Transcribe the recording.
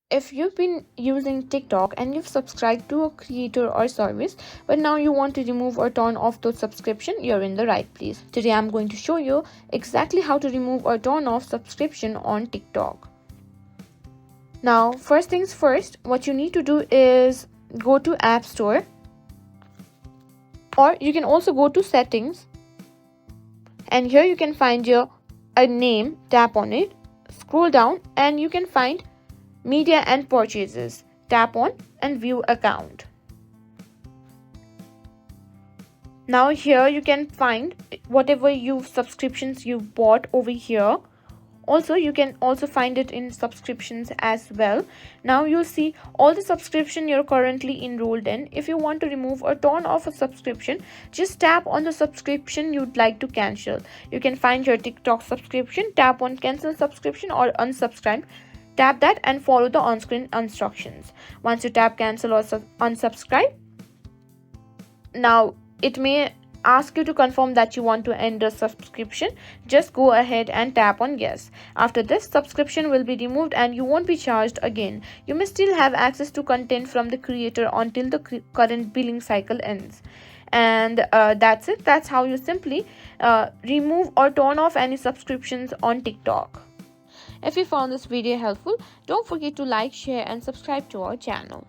If you've been using TikTok and you've subscribed to a creator or service, but now you want to remove or turn off those subscription, you're in the right place. Today I'm going to show you exactly how to remove or turn off subscription on TikTok. Now, first things first, what you need to do is go to App Store, or you can also go to settings, and here you can find your a name, tap on it, scroll down, and you can find media and purchases. Tap on and view account. Now here you can find whatever subscriptions you bought over here. Also, you can also find it in subscriptions as well. Now you'll see all the subscription you're currently enrolled in. If you want to remove or turn off a subscription, just tap on the subscription you'd like to cancel. You can find your TikTok subscription, tap on cancel subscription or unsubscribe. Tap that and follow the on-screen instructions. Once you tap cancel or unsubscribe, now it may ask you to confirm that you want to end the subscription. Just go ahead and tap on yes. After this, subscription will be removed and you won't be charged again. You may still have access to content from the creator until the current billing cycle ends. And that's it. That's how you simply remove or turn off any subscriptions on TikTok. If you found this video helpful, don't forget to like, share and subscribe to our channel.